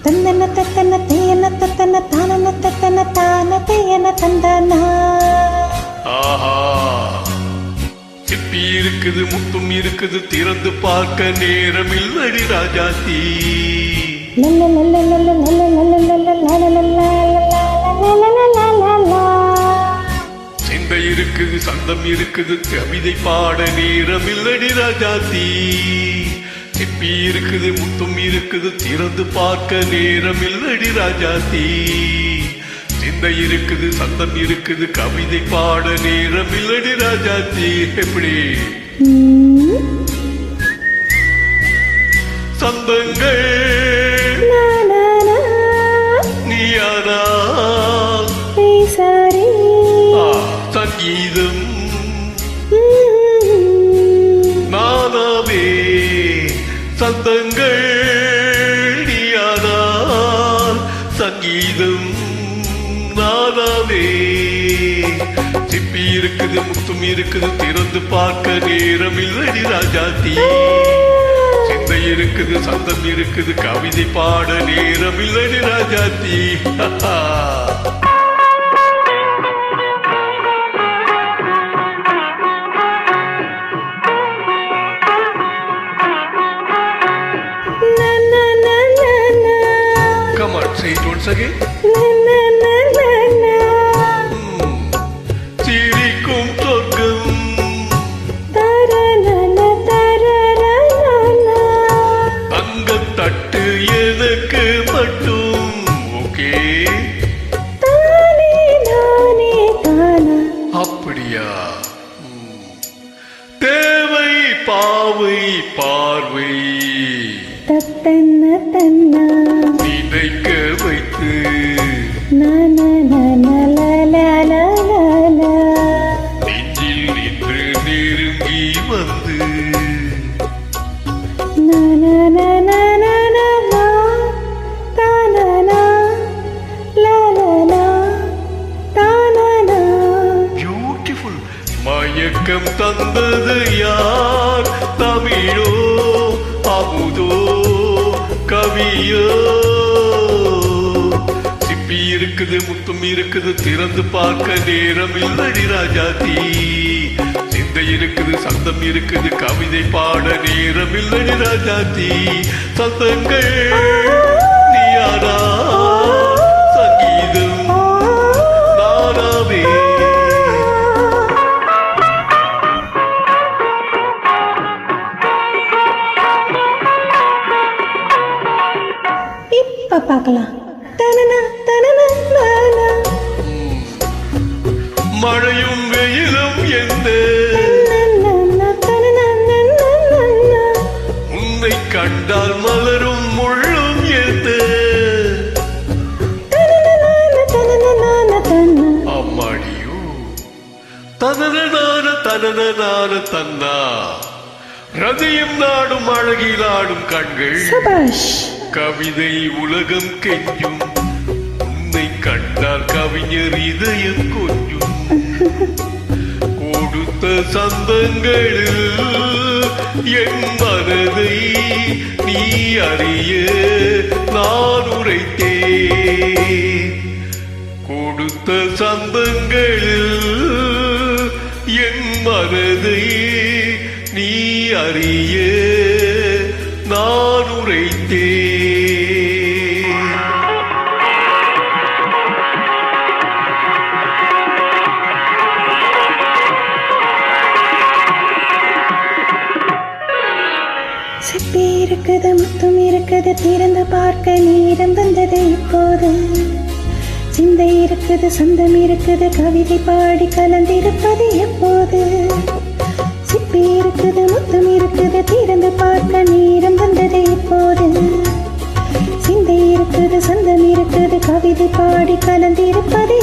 தந்தன தத்தன தேயன தத்தன தானன தத்தன தான தேயன தந்தனா. ஆஹா, சிப்பி இருக்குது, முத்தும் இருக்குது, திறந்து பார்க்க நேரம் இல்லடி ராஜாத்தி. சிந்தை இருக்குது, சந்தம் இருக்குது, கவிதை பாட நேரம் இல்லடி ராஜாத்தி. சிப்பி இருக்குது, முத்தும் இருக்குது, திறந்து பார்க்க நேரம் இல்லடி ராஜாத்தி. சிந்தை இருக்குது, சந்தம் இருக்குது, கவிதை பாட நேரம் இல்லடி ராஜாத்தி. எப்படி சந்தங்கள் நீயானா சங்கீதம் நானாவே. சந்தங்கள் நீயானால் சங்கீதம் நானாவே. சிப்பி இருக்குது, முத்தும் இருக்குது, திறந்து பார்க்க நேரம் இல்லடி ராஜாத்தி. சிந்தை இருக்குது, சந்தம் இருக்குது, கவிதை பாட நேரம் இல்லடி Rajathi. Come on, say it once again. சிரிக்கும் சொர்க்கம் தட்டு எனக்கு மட்டும். ஓகே, அப்படியா? தேவை பாவை பார்வை நினைக்க வைத்து நெஞ்சில் நின்று நெருங்கி வந்து பியூட்டிஃபுல். மயக்கம் தந்தது யார்? தமிழோ அமுதோ கவியோ? சிப்பி இருக்குது, முத்தும் இருக்குது, திறந்து பார்க்க நேரம் இல்லடி ராஜாத்தி. சிந்தை இருக்குது, சந்தம் இருக்குது, கவிதை பாட நேரம் இல்லடி ராஜாத்தி. சந்தங்கள் நீயானா சங்கீதம் நானாவே. இப்ப பார்க்கலாம். மழையும் வெயிலும் எந்த உன்னை கண்டால் மலரும் முள்ளும் எந்த. அம்மாடியோ தனன தனன தன்னா. ரதியும் நாடும் அழகிலாடும் கண்கள் கவிதை உலகம் கெஞ்சும். உன்னை கண்டால் கவிஞர் இதயம் கொஞ்சும். கொடுத்த சந்தங்களில் என் மனதை நீ அறிய நான் உரைத்தேன். கொடுத்த சந்தங்களில் என் மனதை நீ அறிய நான் உரைத்தேன். சிப்பி இருக்குது, முத்தும் இருக்குது, திறந்து பார்க்க நேரம் தந்தது இப்போது. சிந்தை இருக்குது, சந்தம் இருக்குது, கவிதை பாடி கலந்திருப்பது எப்போது. சிப்பி இருக்குது, முத்தும் இருக்குது, திறந்து பார்க்க நேரம் தந்தது இப்போது. சிந்தை இருக்குது, சந்தம் இருக்குது, கவிதை பாடி கலந்திருப்பது